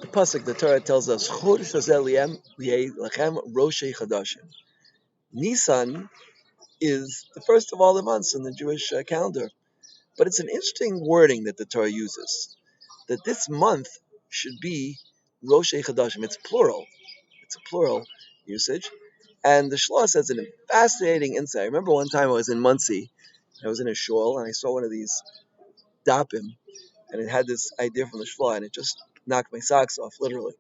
pasuk, the Torah tells us, Chodesh hazeh li'eh lachem roshei chadashim. Nissan is the first of all the months in the Jewish calendar. But it's an interesting wording that the Torah uses, that this month should be roshei chadashim. It's plural. It's a plural usage. And the Shloah says a fascinating insight. I remember one time I was in Muncie, I was in a shul, and I saw one of these dapim, and it had this idea from the Shloah, and it just knocked my socks off, literally.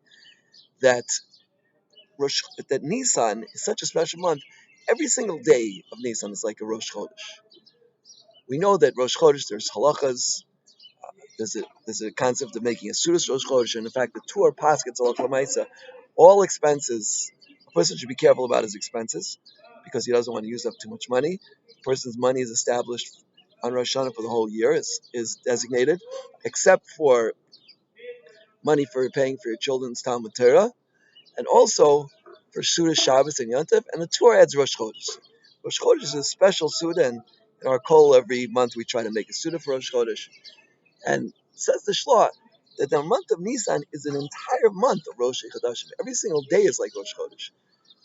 That that Nissan is such a special month. Every single day of Nissan is like a Rosh Chodesh. We know that Rosh Chodesh, there's halachas, there's a concept of making a Sudas Rosh Chodesh, and in fact, the Tur Paskets Halacha Maisa, all expenses, a person should be careful about his expenses because he doesn't want to use up too much money. A person's money is established on Rosh Hashanah for the whole year, is designated, except for money for paying for your children's Talmud Torah, and also for Suda Shabbos and Yontif, and the Torah adds Rosh Chodesh. Rosh Chodesh is a special Suda, and in our kol every month we try to make a Suda for Rosh Chodesh. And says the Shloah that the month of Nisan is an entire month of Rosh Chodeshim. Every single day is like Rosh Chodesh,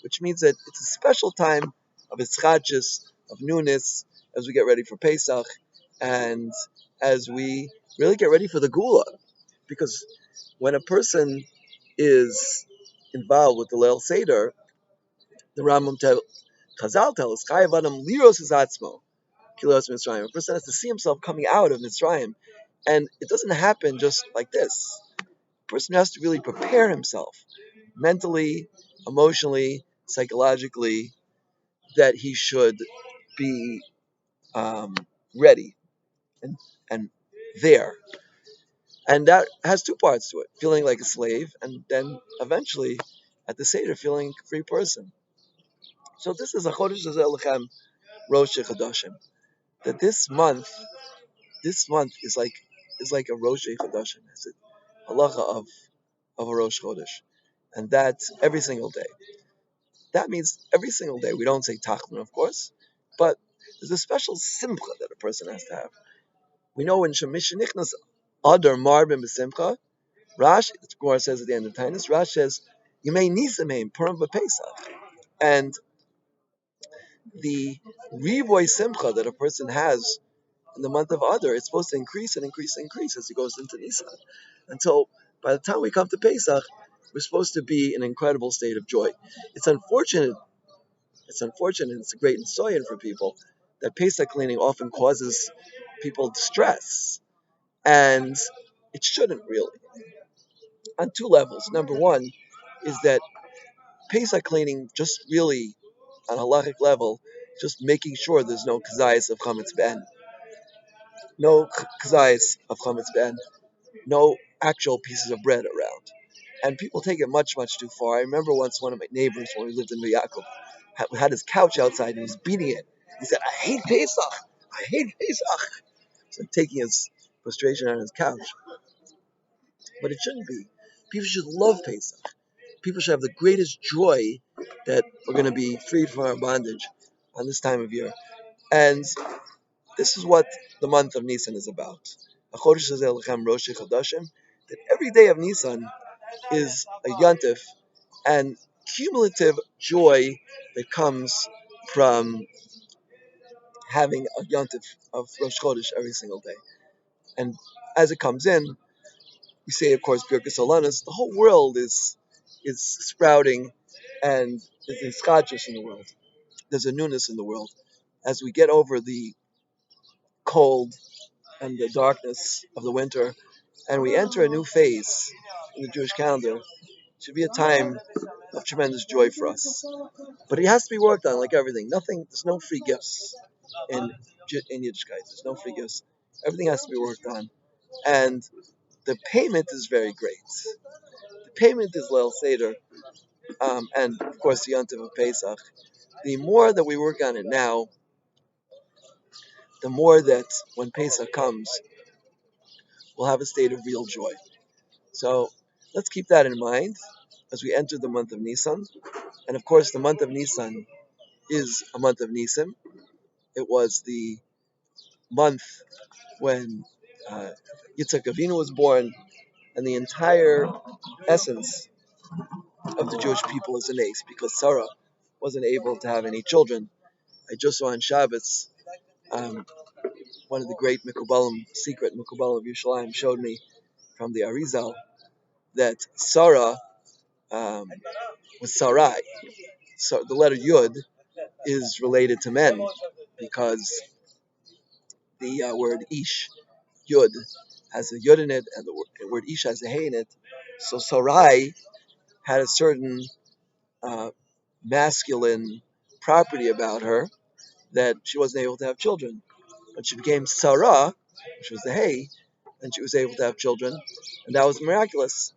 which means that it's a special time of Itzchadjus, of newness, as we get ready for Pesach, and as we really get ready for the Gula. Because when a person is involved with the Leil Seder, the Chazal tells us, Chayav Adam liros atzmo, kilos Mitzrayim. A person has to see himself coming out of Mitzrayim, and it doesn't happen just like this. A person has to really prepare himself mentally, emotionally, psychologically, that he should be ready and, and there. And that has two parts to it, feeling like a slave, and then eventually, at the Seder, feeling a free person. So this is a Chodesh Hazeh Lechem Rosh Chodashim. That this month is like a Rosh Chodashim. It's a halacha of a Rosh Chodesh. And that's every single day. That means every single day. We don't say Tachlin, of course, but there's a special simcha that a person has to have. We know when Shemishnichnas Adar Marbim B'Simcha, Rash, the Gemara says at the end of Tainus, Rash says, you may nisamein Purim b'Pesach. And the Rivoy Simcha that a person has in the month of Adar, it's supposed to increase and increase and increase as he goes into Nisan. Until by the time we come to Pesach, we're supposed to be in an incredible state of joy. It's unfortunate, it's a great insight for people, that Pesach cleaning often causes people distress. And it shouldn't really. On two levels. Number one is that Pesach cleaning just really, on a halachic level, just making sure there's no kazayas of chametz ben, no kazayas of chametz ben, no actual pieces of bread around. And people take it much, much too far. I remember once one of my neighbors, when we lived in New Yaakov, had his couch outside and he was beating it. He said, I hate Pesach. I hate Pesach. So taking his frustration on his couch. But it shouldn't be. People should love Pesach. People should have the greatest joy that we're going to be freed from our bondage on this time of year. And this is what the month of Nisan is about. That every day of Nisan is a yontif and cumulative joy that comes from having a yontif of Rosh Chodesh every single day. And as it comes in, we say, of course, Birkas Alanis, the whole world is sprouting, and there's a schadjus in the world. There's a newness in the world. As we get over the cold and the darkness of the winter, and we enter a new phase in the Jewish calendar, it should be a time of tremendous joy for us. But it has to be worked on, like everything. There's no free gifts in Yiddishkeit. There's no free gifts. Everything has to be worked on. And the payment is very great. The payment is Leil Seder, and of course the Yontif of Pesach. The more that we work on it now, the more that when Pesach comes, we'll have a state of real joy. So let's keep that in mind as we enter the month of Nisan. And of course, the month of Nisan is a month of Nisim. It was the month when Yitzhak Avinu was born. and the entire essence of the Jewish people is an ace because Sarah wasn't able to have any children. I just saw on Shabbos um, one of the great Mikubalim, secret Mikubalim of Yerushalayim showed me from the Arizal that Sarah was Sarai. So the letter Yud is related to men because the word Ish, Yud, has a Yud in it and the word Ish has a Hey in it. So Sarai had a certain uh, masculine property about her that she wasn't able to have children. But she became Sarah, which was the Hey, and she was able to have children, and that was miraculous.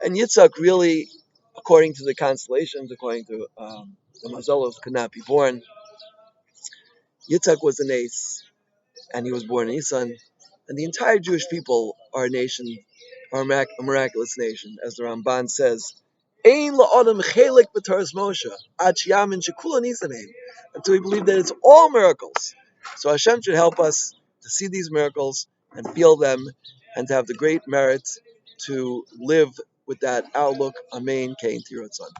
And Yitzhak really, according to the constellations, according to the Mazolos, could not be born. Yitzhak was an ace, and he was born in Nissan. And the entire Jewish people are a nation, are a miraculous nation, as the Ramban says. Ein la'adam chelik b'Torah Moshe, ad sheyamin shekula nisanim, until we believe that it's all miracles. So Hashem should help us to see these miracles and feel them, and to have the great merit to live with that outlook. Amen. Kein Tiratzon.